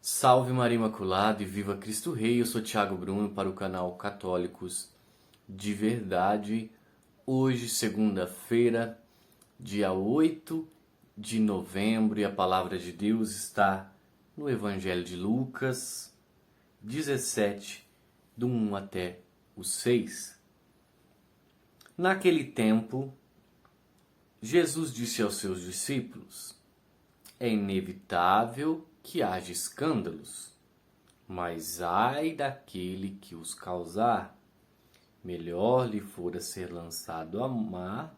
Salve Maria Imaculada e viva Cristo Rei! Eu sou Thiago Bruno para o canal Católicos de Verdade. Hoje, segunda-feira, dia 8 de novembro, e a palavra de Deus está no Evangelho de Lucas 17, do 1 até o 6. Naquele tempo, Jesus disse aos seus discípulos: é inevitável que haja escândalos, mas ai daquele que os causar. Melhor lhe fora ser lançado ao mar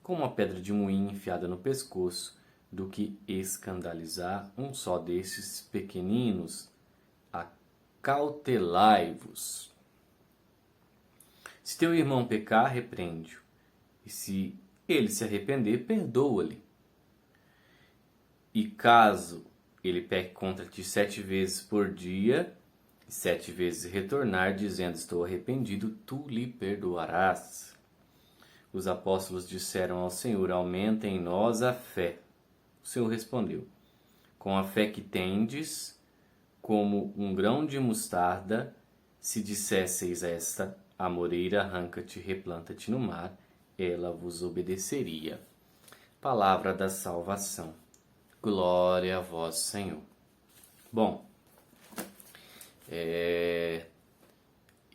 com uma pedra de moinho enfiada no pescoço do que escandalizar um só desses pequeninos. Acautelai-vos. Se teu irmão pecar, repreende-o, e se ele se arrepender, perdoa-lhe. E caso ele peque contra ti 7 vezes por dia, e 7 vezes retornar, dizendo estou arrependido, tu lhe perdoarás. Os apóstolos disseram ao Senhor: aumenta em nós a fé. O Senhor respondeu: com a fé que tendes, como um grão de mostarda, se dissesseis esta amoreira, arranca-te, replanta-te no mar, ela vos obedeceria. Palavra da salvação. Glória a vós, Senhor. Bom,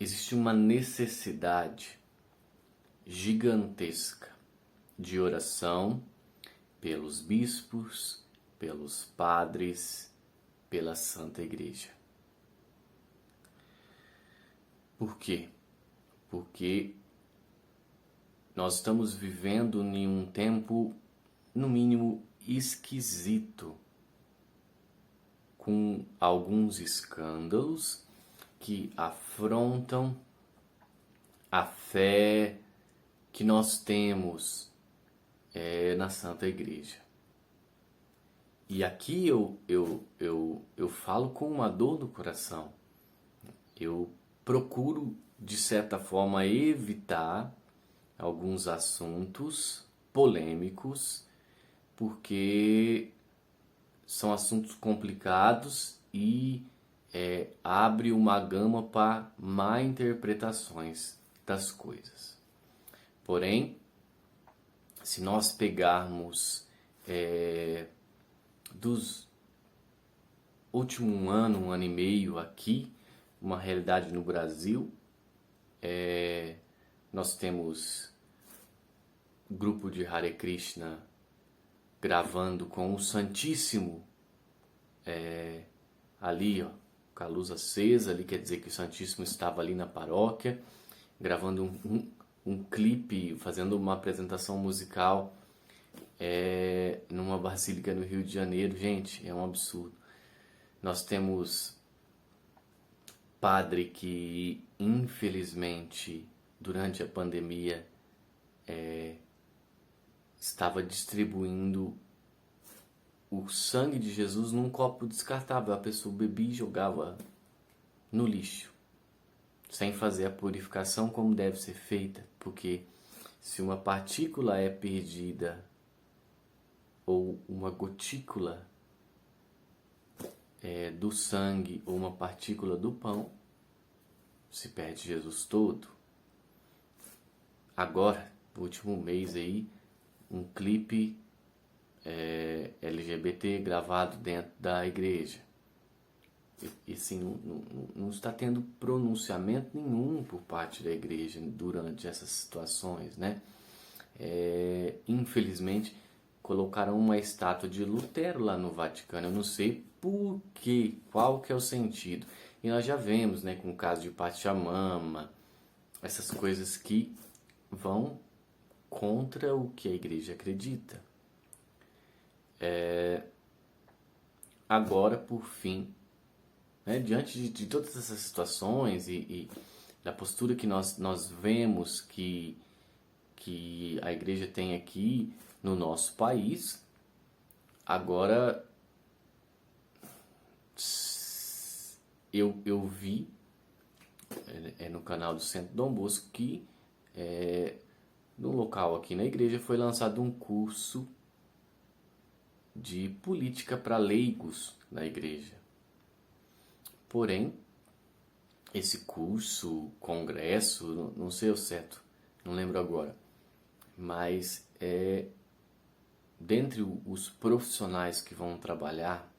existe uma necessidade gigantesca de oração pelos bispos, pelos padres, pela Santa Igreja. Por quê? Porque nós estamos vivendo em um tempo, no mínimo, esquisito, com alguns escândalos que afrontam a fé que nós temos na Santa Igreja. E aqui eu falo com uma dor no coração. Eu procuro, de certa forma, evitar alguns assuntos polêmicos, porque são assuntos complicados e abre uma gama para má interpretações das coisas. Porém, se nós pegarmos dos últimos um ano e meio aqui, uma realidade no Brasil, nós temos grupo de Hare Krishna gravando com o Santíssimo ali, ó, com a luz acesa, ali quer dizer que o Santíssimo estava ali na paróquia, gravando um clipe, fazendo uma apresentação musical numa basílica no Rio de Janeiro. Gente, é um absurdo. Nós temos padre que, infelizmente, durante a pandemia, estava distribuindo o sangue de Jesus num copo descartável. A pessoa bebia e jogava no lixo, sem fazer a purificação como deve ser feita, porque se uma partícula é perdida ou uma gotícula do sangue ou uma partícula do pão, se perde Jesus todo. Agora, no último mês aí, um clipe LGBT gravado dentro da igreja. E assim, não está tendo pronunciamento nenhum por parte da igreja durante essas situações, né? Infelizmente, colocaram uma estátua de Lutero lá no Vaticano. Eu não sei por quê, qual que é o sentido. E nós já vemos, né, com o caso de Pachamama, essas coisas que vão contra o que a igreja acredita. Agora, por fim, né, diante de todas essas situações e da postura que nós vemos que a igreja tem aqui no nosso país, agora eu vi no canal do Centro Dom Bosco que no local aqui na igreja foi lançado um curso de política para leigos na igreja. Porém, esse curso, congresso, não sei o certo, não lembro agora, mas dentre os profissionais que vão trabalhar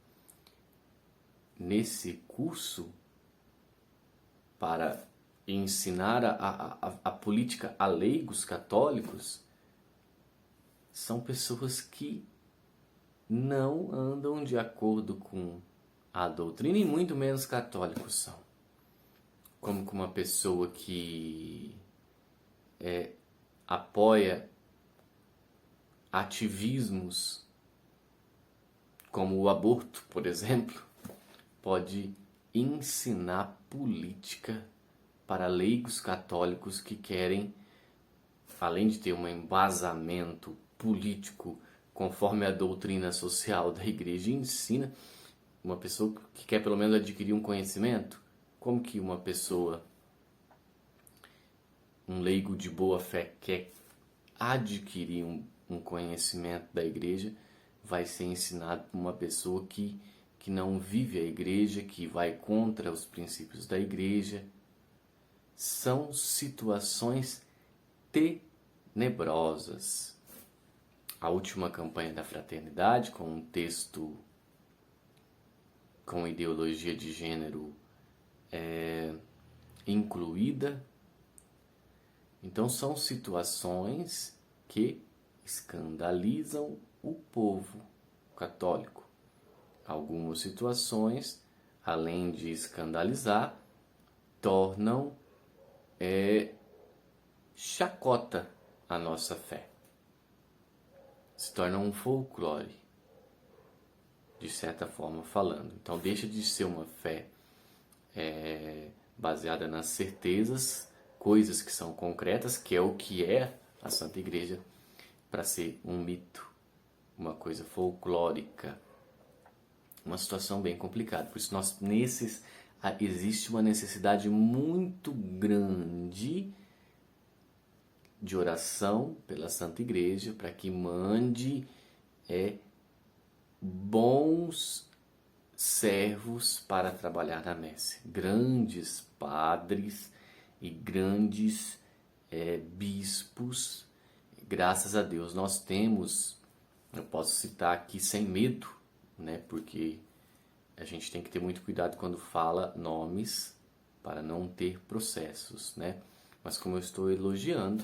nesse curso para ensinar a política a leigos católicos, são pessoas que não andam de acordo com a doutrina e muito menos católicos são. Como que uma pessoa que apoia ativismos como o aborto, por exemplo, pode ensinar política para leigos católicos que querem, além de ter um embasamento político conforme a doutrina social da igreja ensina, uma pessoa que quer pelo menos adquirir um conhecimento. Como que uma pessoa, um leigo de boa fé, quer adquirir um conhecimento da igreja, vai ser ensinado por uma pessoa que não vive a igreja, que vai contra os princípios da igreja. São situações tenebrosas. A última campanha da fraternidade, com um texto com ideologia de gênero incluída. Então são situações que escandalizam o povo católico. Algumas situações, além de escandalizar, tornam chacota a nossa fé. Se torna um folclore, de certa forma falando. Então deixa de ser uma fé baseada nas certezas, coisas que são concretas, que é o que é a Santa Igreja, para ser um mito, uma coisa folclórica. Uma situação bem complicada. Por isso existe uma necessidade muito grande de oração pela Santa Igreja para que mande bons servos para trabalhar na messe. Grandes padres e grandes bispos. Graças a Deus nós temos, eu posso citar aqui sem medo, né? Porque a gente tem que ter muito cuidado quando fala nomes para não ter processos, né? Mas como eu estou elogiando,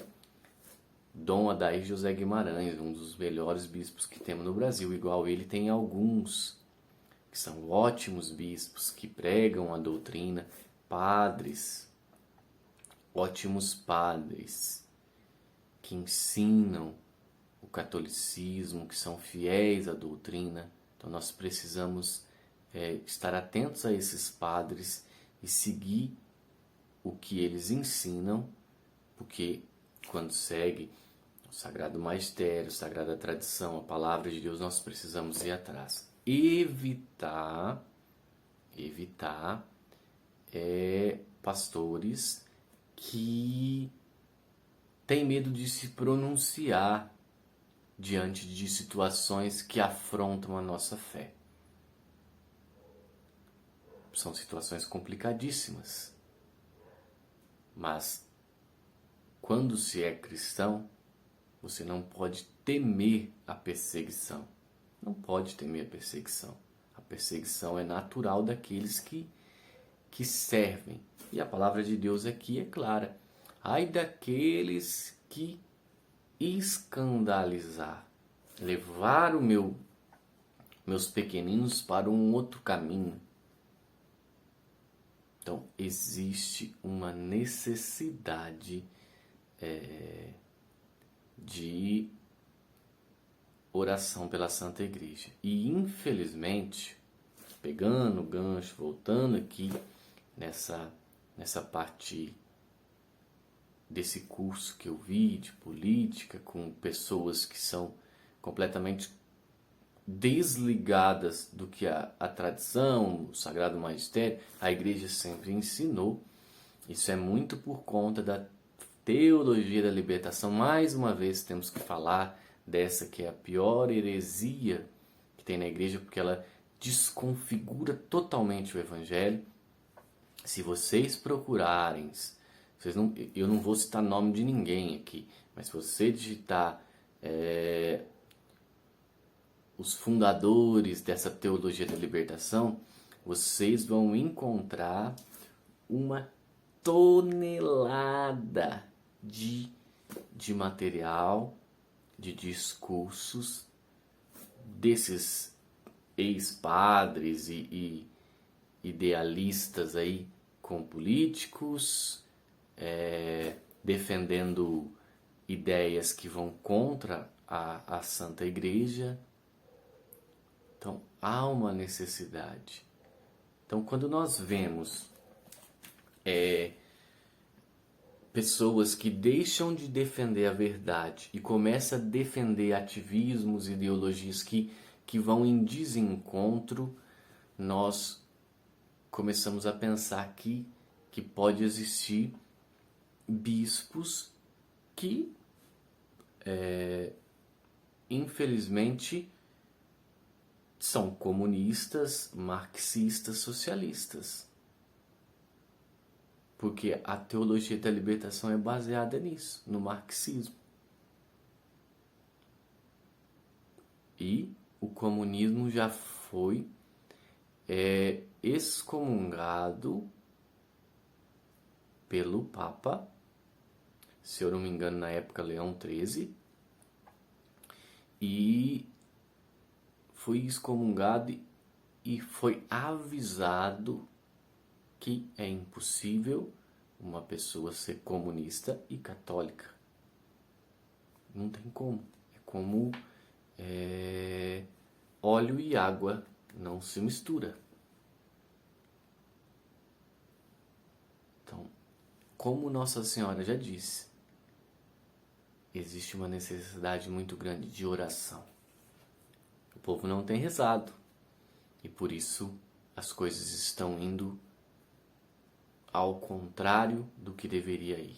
Dom Adair José Guimarães, um dos melhores bispos que temos no Brasil, igual ele tem alguns que são ótimos bispos, que pregam a doutrina, padres, ótimos padres, que ensinam o catolicismo, que são fiéis à doutrina. Então nós precisamos estar atentos a esses padres e seguir o que eles ensinam, porque quando segue o Sagrado Magistério, a Sagrada Tradição, a Palavra de Deus, nós precisamos ir atrás. Evitar pastores que têm medo de se pronunciar diante de situações que afrontam a nossa fé. São situações complicadíssimas. Mas quando se é cristão, você não pode temer a perseguição. Não pode temer a perseguição. A perseguição é natural daqueles que servem. E a palavra de Deus aqui é clara. Ai daqueles que escandalizar, levar meus pequeninos para um outro caminho. Então, existe uma necessidade de oração pela Santa Igreja. E, infelizmente, pegando o gancho, voltando aqui nessa parte desse curso que eu vi de política, com pessoas que são completamente desligadas do que a tradição, o Sagrado Magistério, a Igreja sempre ensinou. Isso é muito por conta da teologia da libertação. Mais uma vez temos que falar dessa que é a pior heresia que tem na Igreja, porque ela desconfigura totalmente o Evangelho. Se vocês procurarem, eu não vou citar nome de ninguém aqui, mas se você digitar os fundadores dessa teologia da libertação, vocês vão encontrar uma tonelada de material, de discursos desses ex-padres e idealistas aí com políticos, defendendo ideias que vão contra a Santa Igreja. Então, há uma necessidade. Então, quando nós vemos pessoas que deixam de defender a verdade e começam a defender ativismos, ideologias que vão em desencontro, nós começamos a pensar que pode existir bispos que, infelizmente, são comunistas, marxistas, socialistas. Porque a teologia da libertação é baseada nisso, no marxismo. E o comunismo já foi excomungado pelo Papa, se eu não me engano, na época Leão XIII, e foi excomungado e foi avisado que é impossível uma pessoa ser comunista e católica. Não tem como. É como óleo e água não se mistura. Então, como Nossa Senhora já disse, existe uma necessidade muito grande de oração. O povo não tem rezado e por isso as coisas estão indo ao contrário do que deveria ir.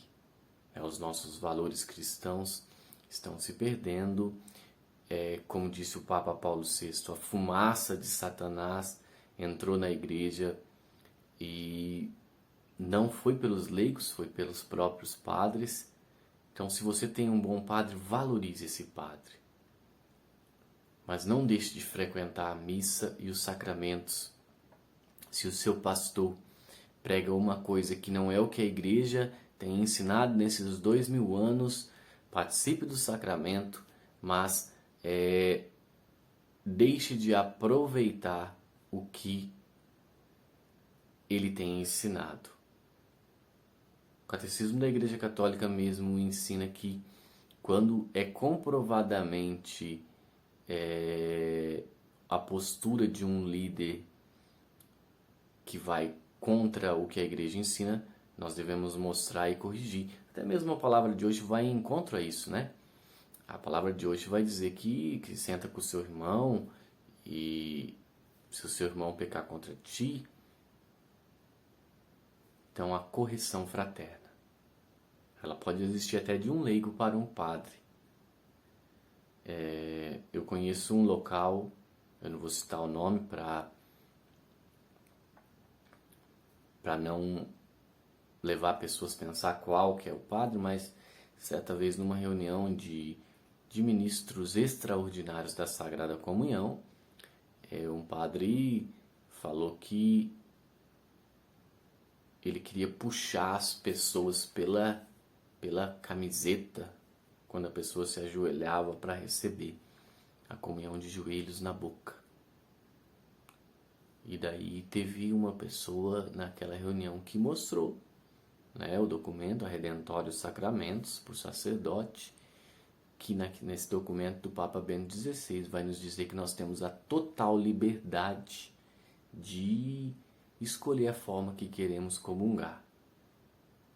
Os nossos valores cristãos estão se perdendo. Como disse o Papa Paulo VI, a fumaça de Satanás entrou na igreja e não foi pelos leigos, foi pelos próprios padres. Então, se você tem um bom padre, valorize esse padre. Mas não deixe de frequentar a missa e os sacramentos. Se o seu pastor prega uma coisa que não é o que a igreja tem ensinado nesses 2000 anos, participe do sacramento, mas deixe de aproveitar o que ele tem ensinado. O Catecismo da Igreja Católica mesmo ensina que quando é comprovadamente a postura de um líder que vai contra o que a igreja ensina, nós devemos mostrar e corrigir. Até mesmo a palavra de hoje vai em encontro a isso, né? A palavra de hoje vai dizer que senta com o seu irmão e se o seu irmão pecar contra ti, então a correção fraterna. Ela pode existir até de um leigo para um padre. Eu conheço um local, eu não vou citar o nome para não levar pessoas a pensar qual que é o padre, mas certa vez numa reunião de ministros extraordinários da Sagrada Comunhão, um padre falou que ele queria puxar as pessoas pela camiseta quando a pessoa se ajoelhava para receber a comunhão de joelhos na boca. E daí teve uma pessoa naquela reunião que mostrou, né, o documento, a Redentórios Sacramentos, por sacerdote, que nesse documento do Papa Bento XVI vai nos dizer que nós temos a total liberdade de escolher a forma que queremos comungar.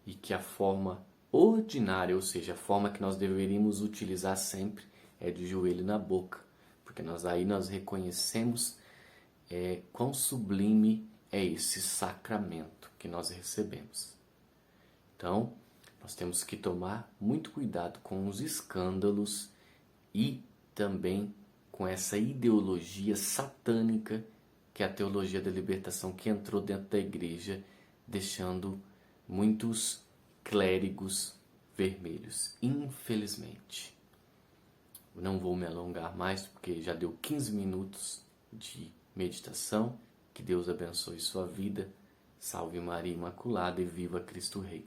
E que a forma ordinária, ou seja, a forma que nós deveríamos utilizar sempre, é de joelho na boca. Porque aí nós reconhecemos quão sublime é esse sacramento que nós recebemos. Então, nós temos que tomar muito cuidado com os escândalos e também com essa ideologia satânica que é a teologia da libertação que entrou dentro da igreja deixando muitos clérigos vermelhos, infelizmente. Não vou me alongar mais, porque já deu 15 minutos de meditação. Que Deus abençoe sua vida. Salve Maria Imaculada e viva Cristo Rei.